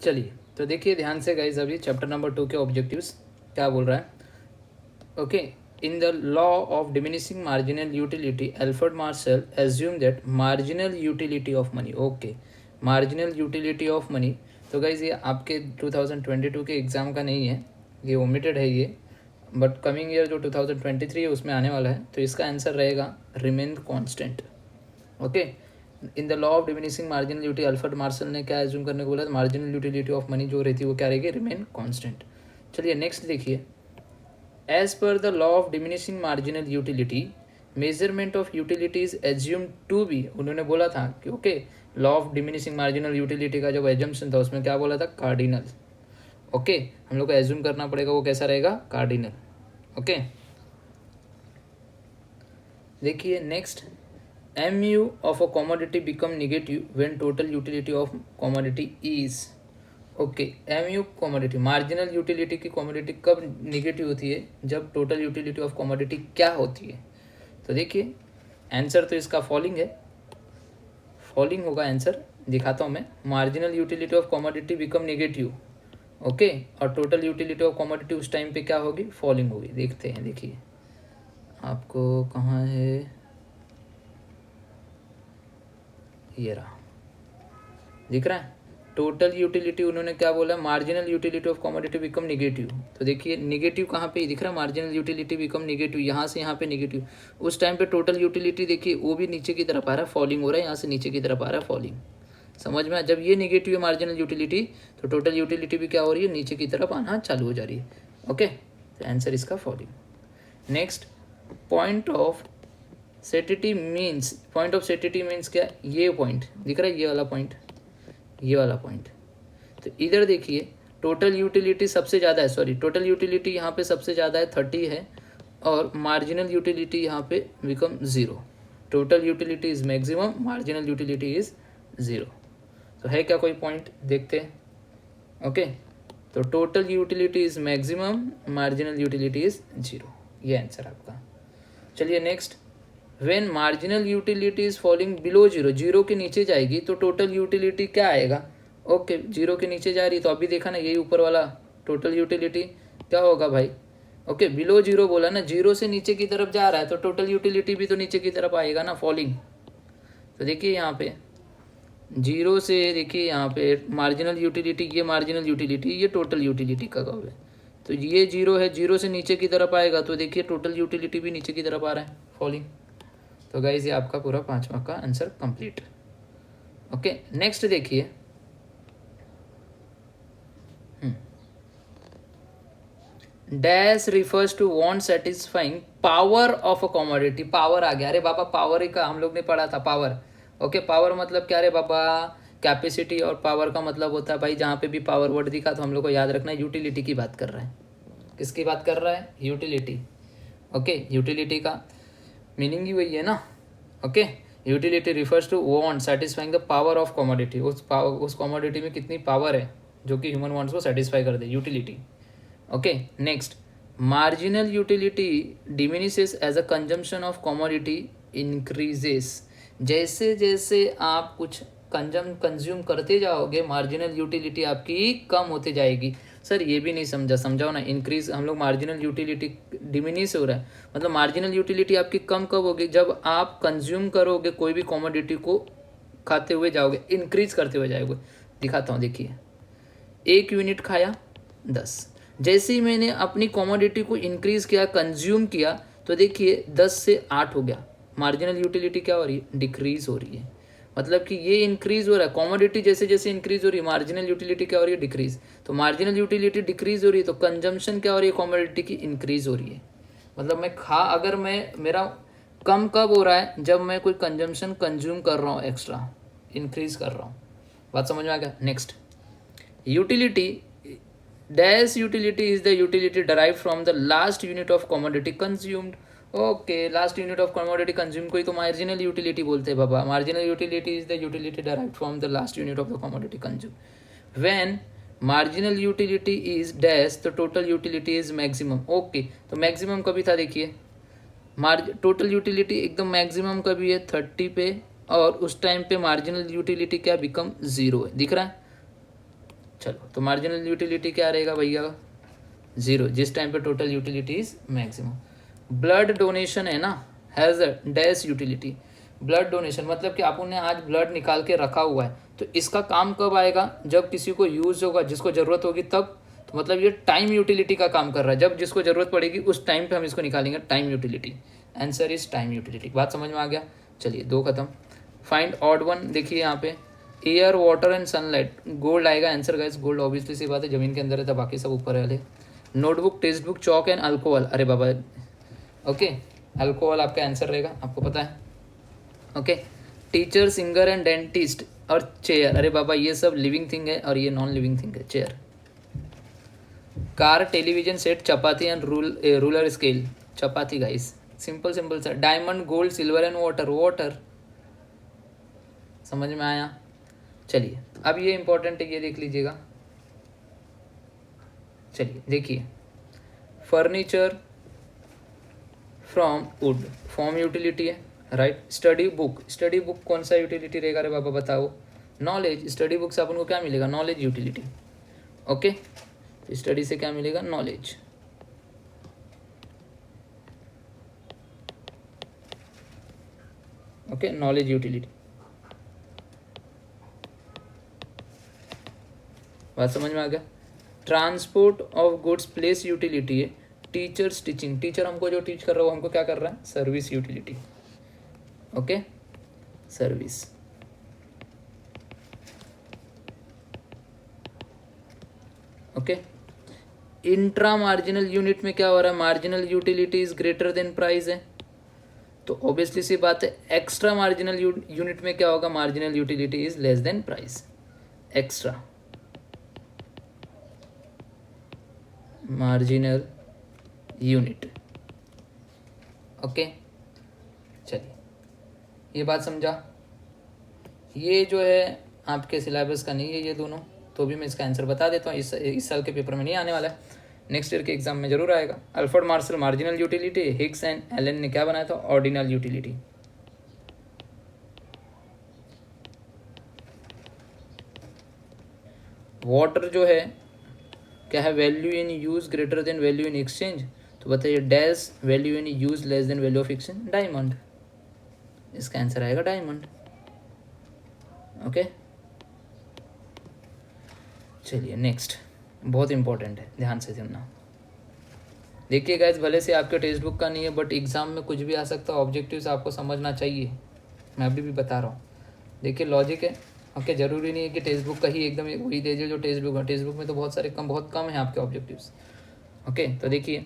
चलिए तो देखिए ध्यान से गाइज, अभी चैप्टर नंबर 2 के ऑब्जेक्टिव्स क्या बोल रहा है। Okay, in the law of diminishing marginal utility Alfred Marshall assume that marginal utility of money. Okay, marginal utility of money. तो गाइज ये आपके 2022 के एग्ज़ाम का नहीं है, ये ओमिटेड है ये, बट कमिंग ईयर जो 2023 है उसमें आने वाला है। तो इसका आंसर रहेगा remain constant. Okay, in the law of diminishing marginal utility Alfred Marshall ने क्या एज्यूम करने को बोला, मार्जिनल यूटिलिटी ऑफ मनी जो रहती है वो क्या रहेगी, रिमेन कांस्टेंट। चलिए नेक्स्ट देखिए, as per the law of diminishing marginal utility measurement of utility is assume to be. उन्होंने बोला था कि okay, law of diminishing marginal utility का जो एजम्पशन था उसमें क्या बोला था, कार्डिनल। ओके, हम लोग को एज्यूम करना पड़ेगा वो कैसा रहेगा, कार्डिनल। ओके, देखिए next, MU of a commodity become negative when total utility of commodity is। Okay, MU commodity marginal utility की commodity कब निगेटिव होती है, जब टोटल यूटिलिटी ऑफ commodity क्या होती है। तो देखिए आंसर तो इसका फॉलिंग है, फॉलिंग होगा आंसर, दिखाता हूँ मैं। Marginal utility of commodity become negative, okay, और टोटल यूटिलिटी ऑफ commodity उस टाइम पे क्या होगी, फॉलिंग होगी। देखते हैं, देखिए आपको कहाँ है, ये रहा, दिख रहा है। टोटल यूटिलिटी उन्होंने क्या बोला, marginal utility of commodity become negative. तो देखिए नेगेटिव कहाँ पे दिख रहा है, मार्जिनल यूटिलिटी बिकम नेगेटिव, यहाँ से यहाँ पे नेगेटिव। उस टाइम पे टोटल यूटिलिटी देखिए वो भी नीचे की तरफ आ रहा है, फॉलिंग हो रहा है, यहाँ से नीचे की तरफ आ रहा है, फॉलिंग। समझ में, जब ये नेगेटिव है मार्जिनल यूटिलिटी, तो टोटल यूटिलिटी भी क्या हो रही है, नीचे की तरफ आना चालू हो जा रही है। ओके, तो आंसर इसका falling. Next, point of satiety means, point of satiety means क्या, ये पॉइंट दिख रहा है, ये वाला पॉइंट, ये वाला पॉइंट। तो इधर देखिए टोटल यूटिलिटी सबसे ज़्यादा है, सॉरी टोटल यूटिलिटी यहाँ पे सबसे ज़्यादा है 30 है, और मार्जिनल यूटिलिटी यहाँ पे become 0। Total utility is maximum, marginal utility is 0। तो है क्या कोई पॉइंट, देखते हैं। ओके, तो total utility is maximum, marginal utility is 0, ये आंसर आपका। चलिए next, when marginal utility is falling below 0, 0 के नीचे जाएगी तो टोटल यूटिलिटी क्या आएगा, ओके 0 के नीचे जा रही, तो अभी देखा ना, यही ऊपर वाला टोटल यूटिलिटी क्या होगा भाई, ओके बिलो 0 बोला ना, 0 से नीचे की तरफ जा रहा है तो टोटल यूटिलिटी भी तो नीचे की तरफ आएगा ना, फॉलिंग। तो देखिए यहाँ पे 0 से, देखिए यहाँ पे मार्जिनल यूटिलिटी, ये मार्जिनल यूटिलिटी, ये टोटल यूटिलिटी का कर्व है, तो ये 0 है, 0 से नीचे की तरफ आएगा तो देखिए टोटल यूटिलिटी भी नीचे की तरफ आ रहा है, फॉलिंग। तो गाइज ये आपका पूरा 5 मार्क का आंसर कंप्लीट। ओके, नेक्स्ट देखिए, dash refers to want satisfying power of a commodity. Power आ गया, अरे बाबा पावर ही का हम लोग ने पढ़ा था, पावर। ओके, पावर मतलब क्या रे बाबा, कैपेसिटी, और पावर का मतलब होता है भाई, जहाँ पे भी पावर वर्ड दिखा तो हम लोग को याद रखना है यूटिलिटी की बात कर रहा है। किसकी बात कर रहा है, यूटिलिटी। ओके, यूटिलिटी का मीनिंग ही वही है ना। Okay, utility refers to want satisfying the power of commodity, उस कमोडिटी में कितनी पावर है जो कि ह्यूमन वांट्स को सेटिस्फाई कर दे, utility. Okay, next, marginal utility diminishes as a consumption of commodity increases. जैसे जैसे आप कुछ कंज्यूम करते जाओगे, मार्जिनल यूटिलिटी आपकी कम होती जाएगी। सर ये भी नहीं समझा, समझाओ ना। इंक्रीज, हम लोग मार्जिनल यूटिलिटी डिमिनिश हो रहा है, मतलब मार्जिनल यूटिलिटी आपकी कम कब होगी, जब आप कंज्यूम करोगे कोई भी कमोडिटी को, खाते हुए जाओगे, इंक्रीज करते हुए जाओगे। दिखाता हूँ, देखिए 1 यूनिट खाया 10, जैसे ही मैंने अपनी कमोडिटी को इंक्रीज किया, कंज्यूम किया, तो देखिए 10 से 8 हो गया, मार्जिनल यूटिलिटी क्या हो रही है, डिक्रीज हो रही है। मतलब कि ये इंक्रीज हो रहा है, कमोडिटी जैसे जैसे इंक्रीज हो रही है, मार्जिनल यूटिलिटी क्या हो रही है, डिक्रीज। तो मार्जिनल यूटिलिटी डिक्रीज हो रही है तो कंजम्पशन क्या हो रही है, कमोडिटी की इंक्रीज हो रही है। मतलब मैं अगर मैं, मेरा कम कब हो रहा है, जब मैं कोई कंजम्पशन कंज्यूम कर रहा हूँ, एक्स्ट्रा इंक्रीज कर रहा हूँ। बात समझ में आ गया। Next, utility dash utility is the utility derived from the last unit of commodity consumed. Okay, last unit of commodity consume को ही तो मार्जिनल यूटिलिटी बोलते हैं बाबा। Marginal utility is the utility derived from the last unit of the commodity consume. When marginal utility is dash the total utility is maximum. Okay, तो maximum कभी था, देखिए टोटल यूटिलिटी एकदम मैक्सिमम कभी है 30 पे, और उस टाइम पे मार्जिनल यूटिलिटी क्या बिकम 0 है, दिख रहा है। चलो, तो मार्जिनल यूटिलिटी क्या रहेगा भैया, 0, जिस टाइम पे total utility is maximum. Blood donation है ना, has a dash utility. Blood donation मतलब कि आपने आज ब्लड निकाल के रखा हुआ है, तो इसका काम कब आएगा, जब किसी को यूज़ होगा, जिसको ज़रूरत होगी तब। तो मतलब ये टाइम यूटिलिटी का काम कर रहा है, जब जिसको ज़रूरत पड़ेगी उस टाइम पे हम इसको निकालेंगे, time utility. Answer is time utility. बात समझ में आ गया। चलिए 2 खत्म। फाइंड ऑड वन, देखिए यहाँ पे air, water and sunlight, gold आएगा आंसर गाइस। गोल्ड ऑब्वियसली सी बात है, जमीन के अंदर है, तो बाकी सब ऊपर वाले। Notebook, text book, chalk and alcohol, अरे बाबा ओके, अल्कोहल आपका आंसर रहेगा, आपको पता है। Okay, teacher, singer and dentist और चेयर, अरे बाबा ये सब लिविंग थिंग है और ये नॉन लिविंग थिंग है, chair. Car, television set, chapati and ruler scale, chapati guys, simple simple सा। Diamond, gold, silver and water, water. समझ में आया। चलिए अब ये इंपॉर्टेंट है, ये देख लीजिएगा। चलिए देखिए, furniture from wood, form utility है, right. Study book, study book कौन सा यूटिलिटी रहेगा रे बाबा बताओ, नॉलेज। स्टडी बुक से अपन को क्या मिलेगा, नॉलेज यूटिलिटी। ओके, स्टडी से क्या मिलेगा, नॉलेज। Okay, knowledge utility. बात समझ में आ गया। Transport of goods place utility है। टीचर्स, टीचिंग, टीचर हमको जो टीच कर रहा है वो हमको क्या कर रहा है, service utility. Okay, service. Okay, intra marginal unit में क्या हो रहा है, marginal utility is greater than price है, तो ऑब्वियसली सी बात है। एक्स्ट्रा मार्जिनल यूनिट में क्या होगा, marginal utility is less than price. Extra marginal unit. Okay, चलिए ये बात समझा। ये जो है आपके सिलेबस का नहीं है ये दोनों, तो भी मैं इसका आंसर बता देता हूँ। इस साल के पेपर में नहीं आने वाला है, नेक्स्ट ईयर के एग्जाम में जरूर आएगा। Alfred Marshall marginal utility, Hicks and Allen ने क्या बनाया था, ऑर्डिनल यूटिलिटी। वाटर जो है क्या है, value in use greater than value in exchange, तो बताइए dash value in use less than value of exchange, diamond. इसका आंसर आएगा डायमंड। ओके, चलिए नेक्स्ट, बहुत इंपॉर्टेंट है, ध्यान से सुनना। देखिए गाइस, भले से आपके टेक्स्ट बुक का नहीं है, बट एग्जाम में कुछ भी आ सकता है, ऑब्जेक्टिव्स आपको समझना चाहिए, मैं अभी भी बता रहा हूँ। देखिए लॉजिक है। ओके, जरूरी नहीं है कि टेक्स्ट बुक का ही एकदम वही दे दीजिए जो टेक्स्ट बुक है, टेक्स्ट बुक में तो बहुत कम है आपके ऑब्जेक्टिव्स। ओके, तो देखिए,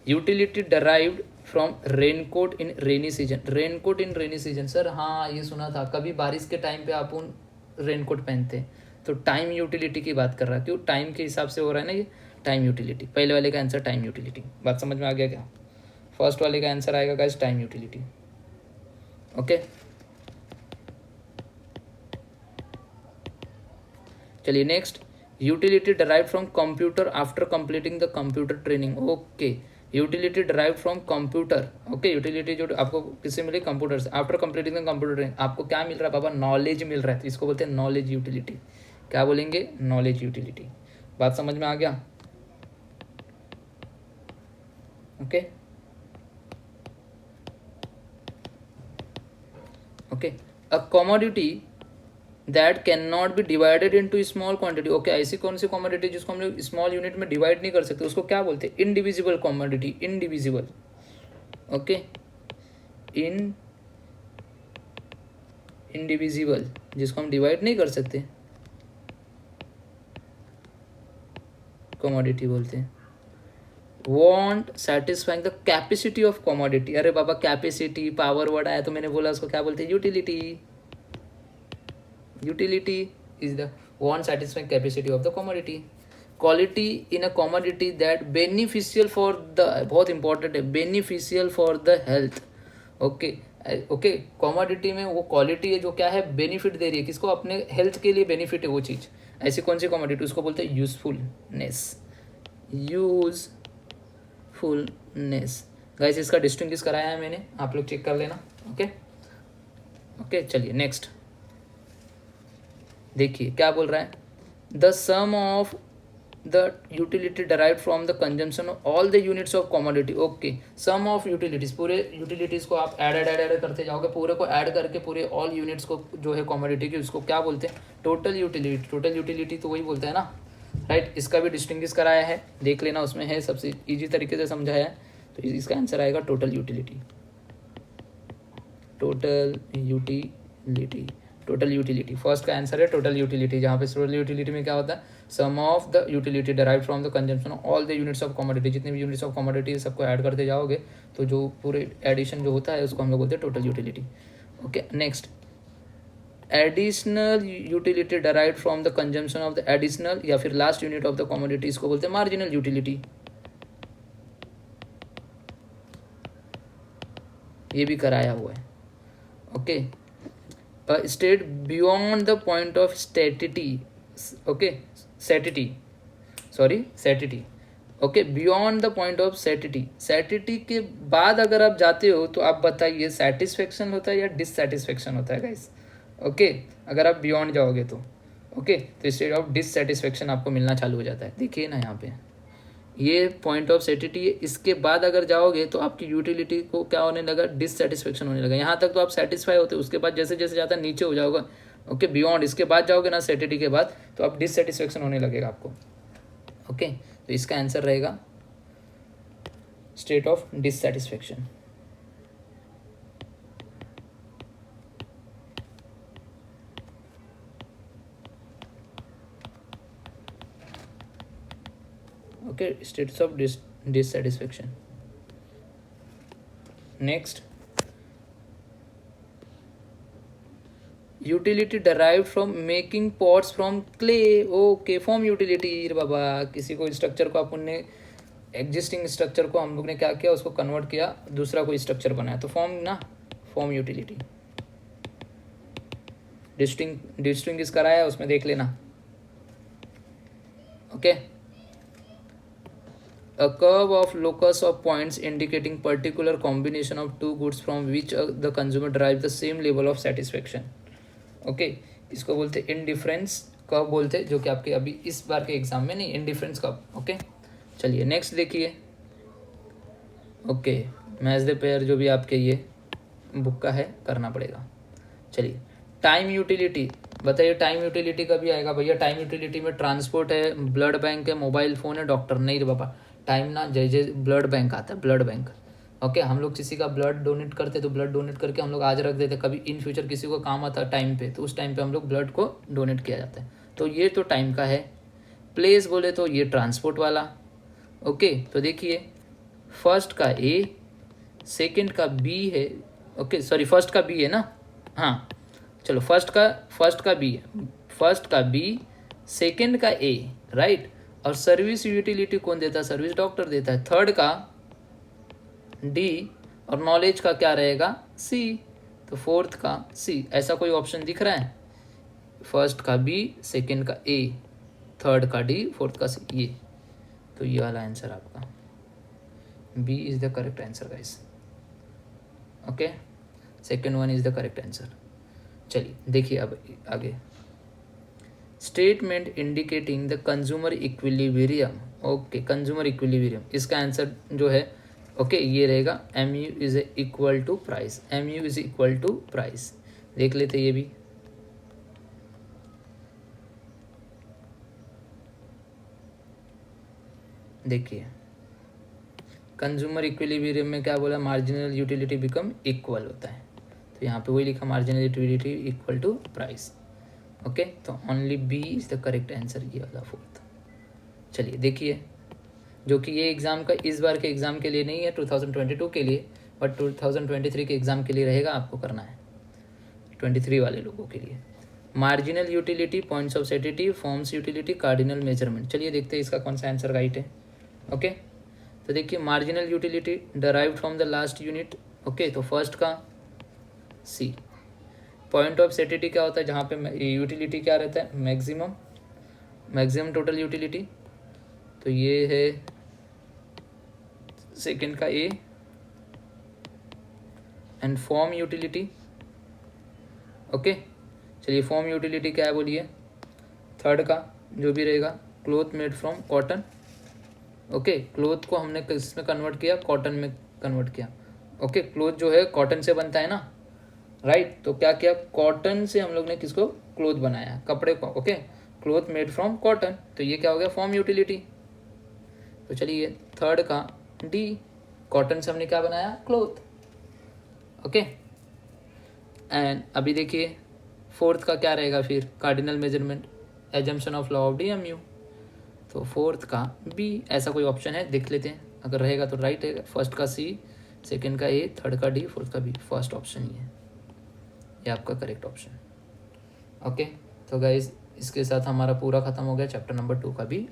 utility derived from raincoat in rainy season. Raincoat in rainy season, sir हाँ ये सुना था, कभी बारिश के टाइम पे आप उन रेनकोट पहनते हैं, तो टाइम यूटिलिटी की बात कर रहा है, क्यों, टाइम के हिसाब से हो रहा है ना ये, टाइम यूटिलिटी। पहले वाले का आंसर टाइम यूटिलिटी। बात समझ में आ गया क्या, फर्स्ट वाले का आंसर आएगा गाइस टाइम यूटिलिटी। ओके, चलिए next, utility derive from computer after completing the computer training. Okay, utility derive from computer. Okay, utility जो आपको किससे मिले, कंप्यूटर से। After completing the computer training आपको क्या मिल रहा है बाबा, नॉलेज मिल रहा है, तो इसको बोलते हैं नॉलेज यूटिलिटी। क्या बोलेंगे, नॉलेज यूटिलिटी। बात समझ में आ गया। Okay okay, a commodity that can not be divided into small quantity. Okay, ऐसी कौन सी कमोडिटी जिसको हम लोग स्मॉल यूनिट में डिवाइड नहीं कर सकते, उसको क्या बोलते हैं, indivisible commodity, indivisible. Okay, indivisible जिसको हम डिवाइड नहीं कर सकते, कमोडिटी बोलते हैं। Want satisfying the capacity of commodity, अरे बाबा कैपेसिटी पावर वर्ड आया तो मैंने बोला उसको क्या बोलते हैं, utility. Utility is the want satisfying capacity of the commodity. Quality in a commodity that beneficial for the, बहुत इंपॉर्टेंट है, beneficial for the health. Okay okay, commodity में वो क्वालिटी है जो क्या है, बेनिफिट दे रही है किसको, अपने हेल्थ के लिए बेनिफिट है वो चीज़। ऐसी कौन सी कॉमोडिटी, उसको बोलते हैं यूजफुलनेस। यूजफुलनेस गाइस, इसका डिस्टिंग्विश कराया है मैंने, आप लोग चेक कर लेना। ओके ओके, चलिए नेक्स्ट देखिए क्या बोल रहा है, the sum of the utility derived from the consumption of all the units of commodity. Okay, sum of utilities, पूरे यूटिलिटीज को आप ऐड करते जाओगे, पूरे को ऐड करके पूरे ऑल यूनिट्स को जो है कमोडिटी की, उसको क्या बोलते हैं? Total utility. टोटल यूटिलिटी तो वही बोलते हैं ना, राइट. इसका भी डिस्टिंग्विश कराया है, देख लेना, उसमें है, सबसे ईजी तरीके से समझाया है. तो इसका आंसर आएगा total utility. Total utility, total utility first का आंसर है टोटल यूटिलिटी. जहाँ पे टोटल यूटिलिटी में क्या होता है? Sum of the utility derived from the consumption all the units of commodity. जितने भी यूनिट्स ऑफ कमोडिटी सबको ऐड करते जाओगे तो जो पूरे एडिशन जो होता है उसको हम लोग बोलते हैं total utility. Okay, next, additional utility derived from the consumption of the additional या फिर last unit of the commodity, इसको बोलते हैं मार्जिनल यूटिलिटी. ये भी कराया हुआ है. Okay, state beyond the point of satiety. Okay, satiety, sorry satiety. Okay, beyond the point of satiety. Satiety के बाद अगर आप जाते हो तो आप बताइए सेटिस्फेक्शन होता है या डिससेटिस्फेक्शन होता है गाइस? ओके, अगर आप बियॉन्ड जाओगे तो ओके, तो स्टेट ऑफ डिससेटिस्फेक्शन आपको मिलना चालू हो जाता है. देखिए ना यहाँ पे ये पॉइंट ऑफ सेटिटी है. इसके बाद अगर जाओगे तो आपकी यूटिलिटी को क्या होने लगा? डिससेटिस्फेक्शन होने लगा. यहाँ तक तो आप सेटिस्फाई होते हो, उसके बाद जैसे जैसे जाता नीचे हो जाओगा. ओके, बियॉन्ड, इसके बाद जाओगे ना सेटिटी के बाद, तो आप डिससेटिस्फेक्शन होने लगेगा आपको. ओके, तो इसका आंसर रहेगा state of dissatisfaction. Okay, states of dissatisfaction. Next, utility derived from making pots from clay. Okay, form utility. बाबा, किसी को स्ट्रक्चर को अपन ने, एग्जिस्टिंग स्ट्रक्चर को हम लोग ने क्या किया, उसको कन्वर्ट किया, दूसरा कोई स्ट्रक्चर बनाया, तो फॉर्म ना, फॉर्म यूटिलिटी. डिस्टिंग्विश कराया उसमें, देख लेना. Okay, a curve of locus of points indicating particular combination of two goods from which the consumer derives the same level of satisfaction. Okay, इसको बोलते हैं इंडिफरेंस कर्व बोलते हैं, जो कि आपके अभी इस बार के एग्जाम में नहीं, इंडिफरेंस कर्व. ओके, चलिए नेक्स्ट देखिए. ओके, मैच द पेयर जो भी आपके ये बुक का है करना पड़ेगा. चलिए, टाइम यूटिलिटी बताइए. टाइम यूटिलिटी कभी आएगा भैया? टाइम यूटिलिटी में ट्रांसपोर्ट है, ब्लड बैंक है, मोबाइल फ़ोन है, डॉक्टर नहीं रे बाबा. टाइम ना जय जय ब्लड बैंक आता है, ब्लड बैंक. ओके, हम लोग किसी का ब्लड डोनेट करते तो ब्लड डोनेट करके हम लोग आज रख देते, कभी इन फ्यूचर किसी को काम आता टाइम पे, तो उस टाइम पे हम लोग ब्लड को डोनेट किया जाता है. तो ये तो टाइम का है. प्लेस बोले तो ये ट्रांसपोर्ट वाला. ओके, तो देखिए, फर्स्ट का ए, सेकंड का बी है. ओके, सॉरी, फर्स्ट का बी है ना. हाँ, चलो, फर्स्ट का बी है, फर्स्ट का बी, सेकंड का ए, राइट. और सर्विस यूटिलिटी कौन देता है? सर्विस डॉक्टर देता है. थर्ड का डी, और नॉलेज का क्या रहेगा? सी. तो फोर्थ का सी. ऐसा कोई ऑप्शन दिख रहा है? फर्स्ट का बी, सेकंड का ए, थर्ड का डी, फोर्थ का सी, ये. तो ये वाला आंसर आपका B is the correct answer guys. Okay, second one is the correct answer. चलिए देखिए अब आगे. Statement indicating the consumer equilibrium. Okay, consumer equilibrium, इसका आंसर जो है ओके ये रहेगा M U is equal to price. M U is equal to price. देख लेते ये भी. देखिए, कंज्यूमर इक्विलिब्रियम में क्या बोला? मार्जिनल यूटिलिटी बिकम इक्वल होता है. तो यहाँ पे वही लिखा, marginal utility equal to price. Okay, तो only B is the correct answer, ये वाला फोर्थ. चलिए देखिए, जो कि ये एग्ज़ाम का इस बार के एग्ज़ाम के लिए नहीं है, 2022 के लिए, बट 2023 के एग्ज़ाम के लिए रहेगा, आपको करना है 23 वाले लोगों के लिए. Marginal utility, points of satiety, forms utility, cardinal measurement. चलिए देखते हैं इसका कौन सा आंसर राइट है. ओके, तो देखिए, marginal utility derived from the last unit. Okay, तो फर्स्ट का सी. पॉइंट ऑफ सेटिटी क्या होता है? जहाँ पे यूटिलिटी क्या रहता है? Maximum total utility. तो ये है सेकंड का A. And form utility. Okay, चलिए, फॉर्म यूटिलिटी क्या है बोलिए? थर्ड का जो भी रहेगा, cloth made from cotton. Okay, cloth को हमने किस में कन्वर्ट किया, कॉटन में कन्वर्ट किया। ओके, क्लोथ जो है कॉटन से बनता है ना, राइट। तो क्या किया, कॉटन से हम लोग ने किसको, क्लोथ बनाया, कपड़े को। Okay, cloth made from cotton, तो ये क्या हो गया, फॉर्म यूटिलिटी। तो चलिए थर्ड का डी, कॉटन से हमने क्या बनाया, क्लोथ। ओके, एंड अभी देखिए फोर्थ का क्या रहेगा फिर, cardinal measurement, assumption of law of DMU। तो फोर्थ का बी, ऐसा कोई ऑप्शन है देख लेते हैं, अगर रहेगा तो राइट रहेगा। फर्स्ट का सी, सेकंड का ए, थर्ड का डी, फोर्थ का बी, फर्स्ट ऑप्शन ही है ये आपका करेक्ट ऑप्शन। ओके, तो गाइज इसके साथ हमारा पूरा खत्म हो गया चैप्टर नंबर 2 का भी।